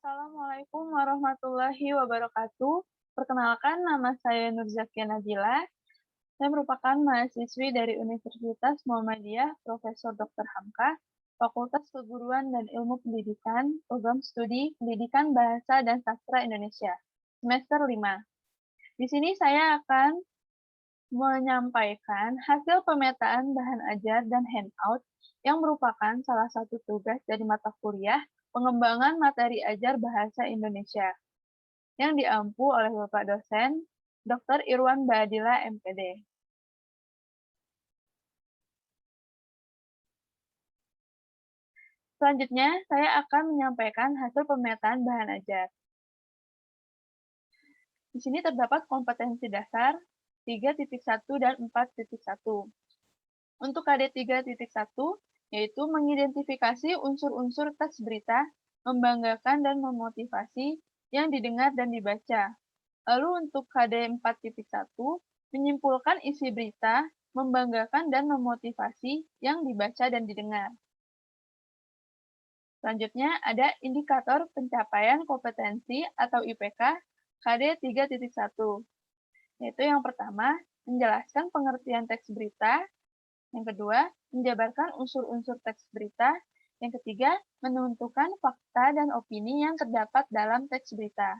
Assalamualaikum warahmatullahi wabarakatuh. Perkenalkan, nama saya Nurzakia Nabila. Saya merupakan mahasiswi dari Universitas Muhammadiyah Profesor Dr. Hamka, Fakultas Keguruan dan Ilmu Pendidikan, Program Studi Pendidikan Bahasa dan Sastra Indonesia, semester 5. Di sini saya akan menyampaikan hasil pemetaan bahan ajar dan handout yang merupakan salah satu tugas dari mata kuliah pengembangan materi ajar bahasa Indonesia yang diampu oleh Bapak dosen Dr. Irwan Badila MPD. Selanjutnya, saya akan menyampaikan hasil pemetaan bahan ajar. Di sini terdapat kompetensi dasar 3.1 dan 4.1. Untuk KD 3.1, yaitu mengidentifikasi unsur-unsur teks berita, membanggakan dan memotivasi yang didengar dan dibaca. Lalu untuk KD 4.1, menyimpulkan isi berita, membanggakan dan memotivasi yang dibaca dan didengar. Selanjutnya ada indikator pencapaian kompetensi atau IPK KD 3.1, yaitu yang pertama, menjelaskan pengertian teks berita, yang kedua, menjabarkan unsur-unsur teks berita, yang ketiga, menentukan fakta dan opini yang terdapat dalam teks berita.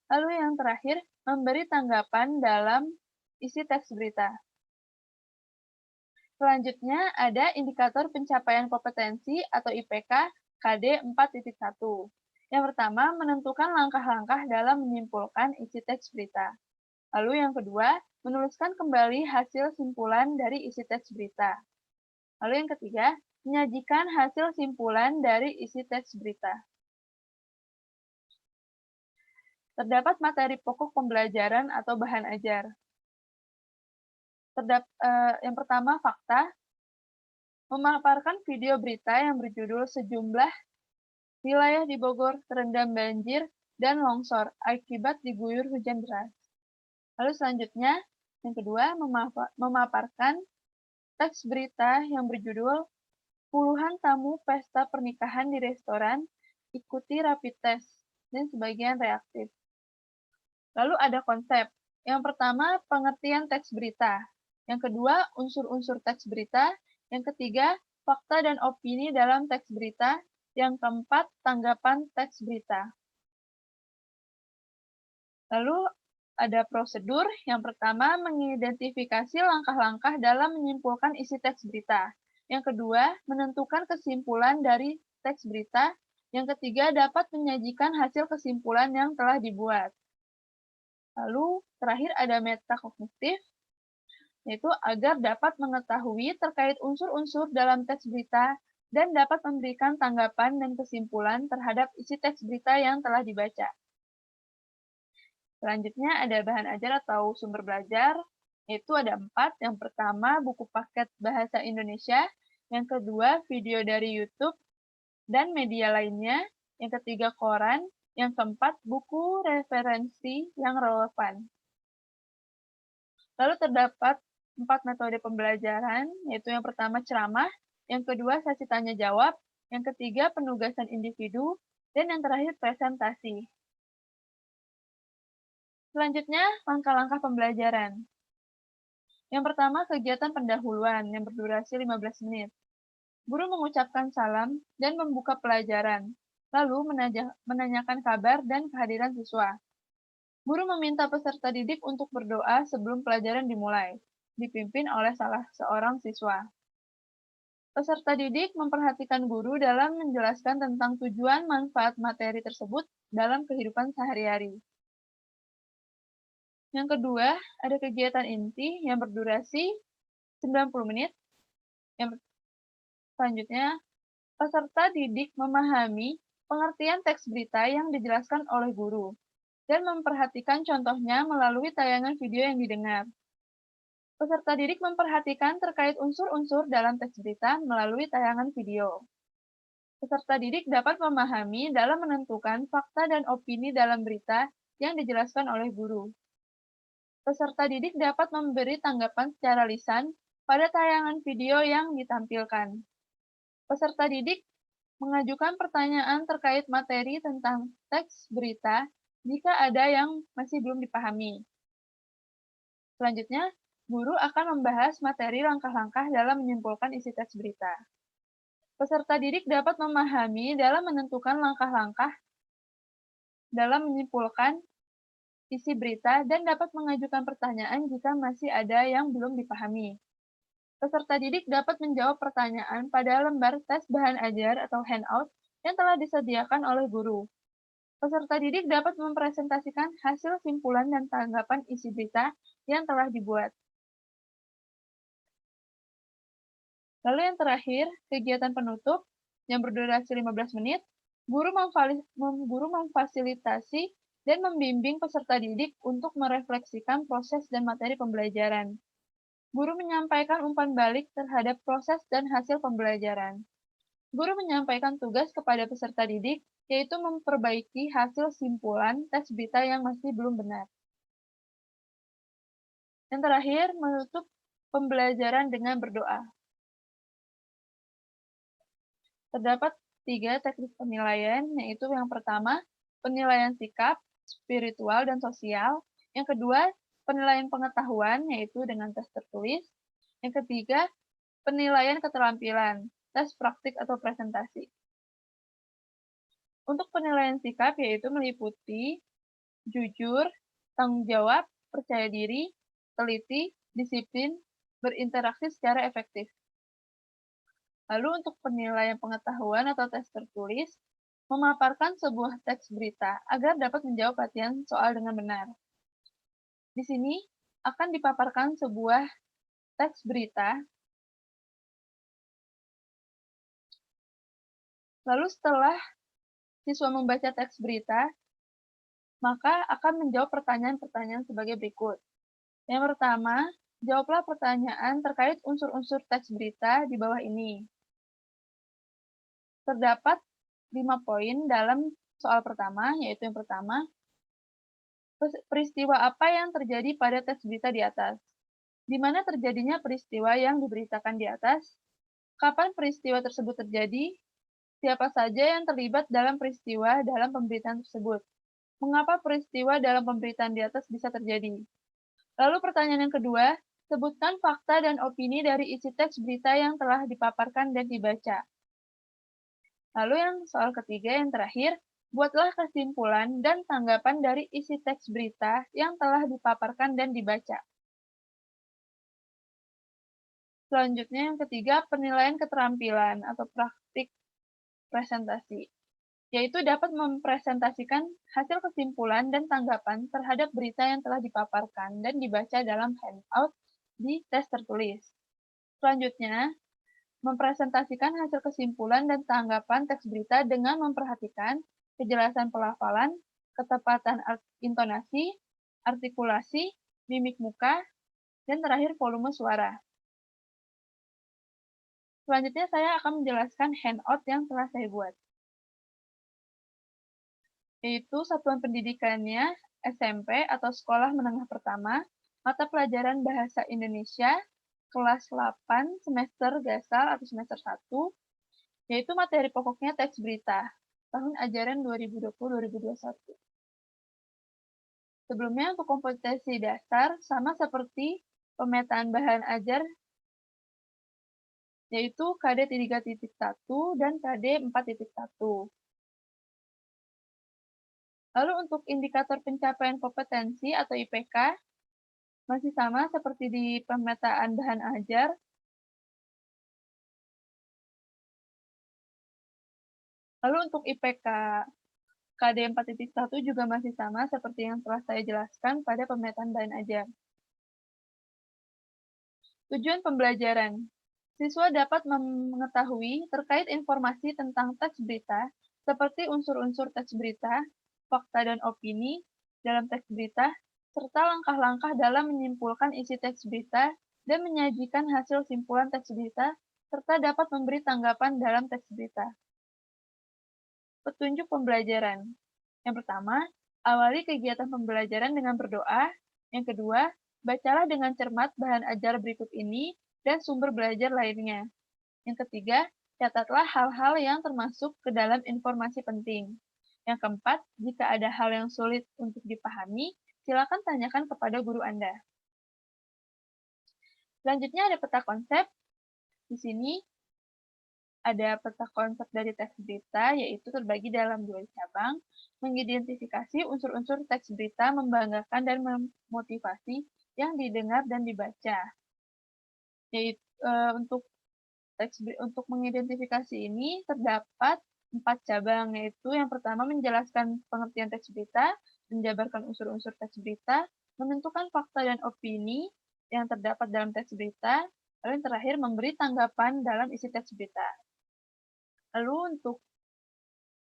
Lalu yang terakhir, memberi tanggapan dalam isi teks berita. Selanjutnya ada indikator pencapaian kompetensi atau IPK KD 4.1. Yang pertama, menentukan langkah-langkah dalam menyimpulkan isi teks berita. Lalu yang kedua, menuliskan kembali hasil simpulan dari isi teks berita. Lalu yang ketiga, menyajikan hasil simpulan dari isi teks berita. Terdapat materi pokok pembelajaran atau bahan ajar. Yang pertama, fakta. Memaparkan video berita yang berjudul Sejumlah wilayah di Bogor terendam banjir dan longsor akibat diguyur hujan deras. Lalu selanjutnya, yang kedua, memaparkan teks berita yang berjudul Puluhan tamu pesta pernikahan di restoran ikuti rapid test dan sebagian reaktif. Lalu ada konsep. Yang pertama, pengertian teks berita. Yang kedua, unsur-unsur teks berita. Yang ketiga, fakta dan opini dalam teks berita. Yang keempat, tanggapan teks berita. Lalu ada prosedur. Yang pertama, mengidentifikasi langkah-langkah dalam menyimpulkan isi teks berita. Yang kedua, menentukan kesimpulan dari teks berita. Yang ketiga, dapat menyajikan hasil kesimpulan yang telah dibuat. Lalu, terakhir ada metakognitif, yaitu agar dapat mengetahui terkait unsur-unsur dalam teks berita dan dapat memberikan tanggapan dan kesimpulan terhadap isi teks berita yang telah dibaca. Selanjutnya ada bahan ajar atau sumber belajar, yaitu ada 4. Yang pertama, buku paket bahasa Indonesia. Yang kedua, video dari YouTube dan media lainnya. Yang ketiga, koran. Yang keempat, buku referensi yang relevan. Lalu terdapat 4 metode pembelajaran, yaitu yang pertama ceramah, yang kedua sesi tanya-jawab, yang ketiga penugasan individu, dan yang terakhir presentasi. Selanjutnya, langkah-langkah pembelajaran. Yang pertama, kegiatan pendahuluan yang berdurasi 15 menit. Guru mengucapkan salam dan membuka pelajaran, lalu menanyakan kabar dan kehadiran siswa. Guru meminta peserta didik untuk berdoa sebelum pelajaran dimulai, dipimpin oleh salah seorang siswa. Peserta didik memperhatikan guru dalam menjelaskan tentang tujuan manfaat materi tersebut dalam kehidupan sehari-hari. Yang kedua, ada kegiatan inti yang berdurasi 90 menit. Yang selanjutnya, peserta didik memahami pengertian teks berita yang dijelaskan oleh guru dan memperhatikan contohnya melalui tayangan video yang didengar. Peserta didik memperhatikan terkait unsur-unsur dalam teks berita melalui tayangan video. Peserta didik dapat memahami dalam menentukan fakta dan opini dalam berita yang dijelaskan oleh guru. Peserta didik dapat memberi tanggapan secara lisan pada tayangan video yang ditampilkan. Peserta didik Mengajukan pertanyaan terkait materi tentang teks berita jika ada yang masih belum dipahami. Selanjutnya, guru akan membahas materi langkah-langkah dalam menyimpulkan isi teks berita. Peserta didik dapat memahami dalam menentukan langkah-langkah dalam menyimpulkan isi berita dan dapat mengajukan pertanyaan jika masih ada yang belum dipahami. Peserta didik dapat menjawab pertanyaan pada lembar tes bahan ajar atau handout yang telah disediakan oleh guru. Peserta didik dapat mempresentasikan hasil simpulan dan tanggapan isi berita yang telah dibuat. Lalu yang terakhir, kegiatan penutup yang berdurasi 15 menit, guru memfasilitasi dan membimbing peserta didik untuk merefleksikan proses dan materi pembelajaran. Guru menyampaikan umpan balik terhadap proses dan hasil pembelajaran. Guru menyampaikan tugas kepada peserta didik, yaitu memperbaiki hasil simpulan teks berita yang masih belum benar. Yang terakhir, menutup pembelajaran dengan berdoa. Terdapat 3 teknik penilaian, yaitu yang pertama, penilaian sikap, spiritual, dan sosial. Yang kedua, penilaian pengetahuan, yaitu dengan tes tertulis. Yang ketiga, penilaian keterampilan, tes praktik atau presentasi. Untuk penilaian sikap, yaitu meliputi jujur, tanggung jawab, percaya diri, teliti, disiplin, berinteraksi secara efektif. Lalu untuk penilaian pengetahuan atau tes tertulis, memaparkan sebuah teks berita agar dapat menjawab latihan soal dengan benar. Di sini akan dipaparkan sebuah teks berita. Lalu setelah siswa membaca teks berita, maka akan menjawab pertanyaan-pertanyaan sebagai berikut. Yang pertama, jawablah pertanyaan terkait unsur-unsur teks berita di bawah ini. Terdapat 5 poin dalam soal pertama, yaitu yang pertama, peristiwa apa yang terjadi pada teks berita di atas? Di mana terjadinya peristiwa yang diberitakan di atas? Kapan peristiwa tersebut terjadi? Siapa saja yang terlibat dalam peristiwa dalam pemberitaan tersebut? Mengapa peristiwa dalam pemberitaan di atas bisa terjadi? Lalu pertanyaan yang kedua, sebutkan fakta dan opini dari isi teks berita yang telah dipaparkan dan dibaca. Lalu yang soal ketiga yang terakhir, buatlah kesimpulan dan tanggapan dari isi teks berita yang telah dipaparkan dan dibaca. Selanjutnya yang ketiga, penilaian keterampilan atau praktik presentasi, yaitu dapat mempresentasikan hasil kesimpulan dan tanggapan terhadap berita yang telah dipaparkan dan dibaca dalam handout di tes tertulis. Selanjutnya, mempresentasikan hasil kesimpulan dan tanggapan teks berita dengan memperhatikan kejelasan pelafalan, ketepatan intonasi, artikulasi, mimik muka, dan terakhir volume suara. Selanjutnya saya akan menjelaskan handout yang telah saya buat, yaitu satuan pendidikannya SMP atau Sekolah Menengah Pertama, mata pelajaran Bahasa Indonesia, kelas 8, semester gasal atau semester 1, yaitu materi pokoknya teks berita, tahun ajaran 2020-2021. Sebelumnya untuk kompetensi dasar, sama seperti pemetaan bahan ajar, yaitu KD 3.1 dan KD 4.1. Lalu untuk indikator pencapaian kompetensi atau IPK, masih sama seperti di pemetaan bahan ajar. Lalu untuk IPK KD 4.1 juga masih sama seperti yang telah saya jelaskan pada pemetaan bahan ajar. Tujuan pembelajaran. Siswa dapat mengetahui terkait informasi tentang teks berita, seperti unsur-unsur teks berita, fakta dan opini dalam teks berita, serta langkah-langkah dalam menyimpulkan isi teks berita dan menyajikan hasil simpulan teks berita, serta dapat memberi tanggapan dalam teks berita. Petunjuk pembelajaran. Yang pertama, awali kegiatan pembelajaran dengan berdoa. Yang kedua, bacalah dengan cermat bahan ajar berikut ini dan sumber belajar lainnya. Yang ketiga, Catatlah hal-hal yang termasuk ke dalam informasi penting. Yang keempat, jika ada hal yang sulit untuk dipahami, silakan tanyakan kepada guru Anda. Selanjutnya ada peta konsep. Di sini ada peta konsep dari teks berita, yaitu terbagi dalam 2 cabang, mengidentifikasi unsur-unsur teks berita membanggakan dan memotivasi yang didengar dan dibaca. Yaitu untuk mengidentifikasi ini terdapat 4 cabang, yaitu yang pertama menjelaskan pengertian teks berita, menjabarkan unsur-unsur teks berita, menentukan fakta dan opini yang terdapat dalam teks berita, lalu yang terakhir memberi tanggapan dalam isi teks berita. Lalu untuk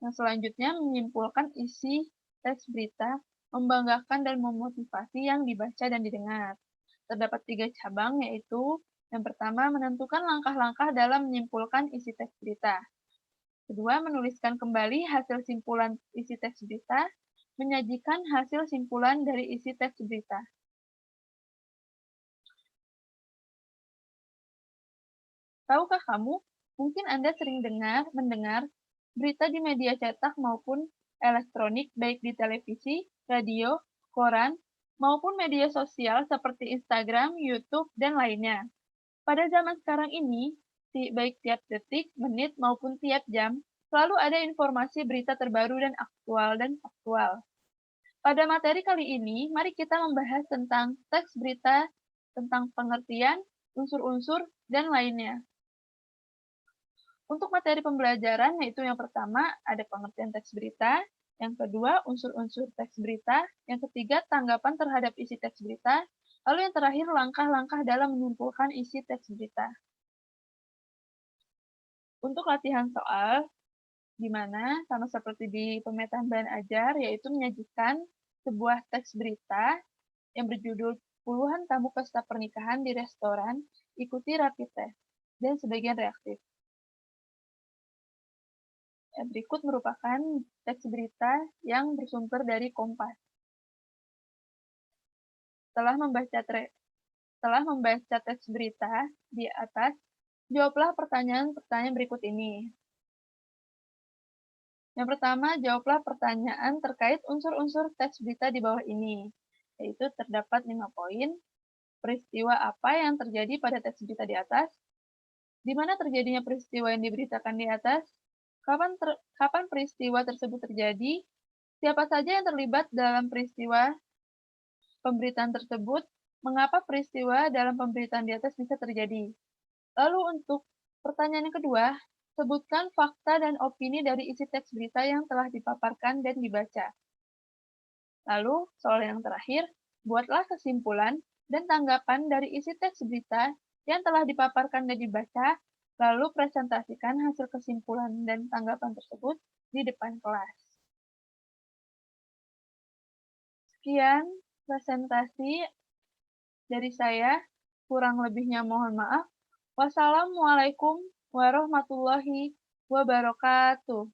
yang selanjutnya menyimpulkan isi teks berita, membanggakan dan memotivasi yang dibaca dan didengar. Terdapat 3 cabang, yaitu yang pertama menentukan langkah-langkah dalam menyimpulkan isi teks berita. Kedua, menuliskan kembali hasil simpulan isi teks berita, menyajikan hasil simpulan dari isi teks berita. Tahukah kamu, mungkin Anda sering mendengar berita di media cetak maupun elektronik, baik di televisi, radio, koran, maupun media sosial seperti Instagram, YouTube, dan lainnya. Pada zaman sekarang ini, baik tiap detik, menit, maupun tiap jam, selalu ada informasi berita terbaru dan faktual. Pada materi kali ini, mari kita membahas tentang teks berita, tentang pengertian, unsur-unsur, dan lainnya. Untuk materi pembelajaran, yaitu yang pertama, ada pengertian teks berita, yang kedua, unsur-unsur teks berita, yang ketiga, tanggapan terhadap isi teks berita, lalu yang terakhir, langkah-langkah dalam menyimpulkan isi teks berita. Untuk latihan soal, di mana sama seperti di pemetaan bahan ajar, yaitu menyajikan sebuah teks berita yang berjudul puluhan tamu pesta pernikahan di restoran, ikuti rapid test, dan sebagian reaktif. Berikut merupakan teks berita yang bersumber dari Kompas. Setelah membaca teks berita di atas, jawablah pertanyaan-pertanyaan berikut ini. Yang pertama, jawablah pertanyaan terkait unsur-unsur teks berita di bawah ini, yaitu terdapat 5 poin. Peristiwa apa yang terjadi pada teks berita di atas? Di mana terjadinya peristiwa yang diberitakan di atas? Kapan peristiwa tersebut terjadi? Siapa saja yang terlibat dalam peristiwa pemberitaan tersebut? Mengapa peristiwa dalam pemberitaan di atas bisa terjadi? Lalu untuk pertanyaan yang kedua, sebutkan fakta dan opini dari isi teks berita yang telah dipaparkan dan dibaca. Lalu, soal yang terakhir, buatlah kesimpulan dan tanggapan dari isi teks berita yang telah dipaparkan dan dibaca, lalu presentasikan hasil kesimpulan dan tanggapan tersebut di depan kelas. Sekian presentasi dari saya, kurang lebihnya mohon maaf. Wassalamualaikum warahmatullahi wabarakatuh.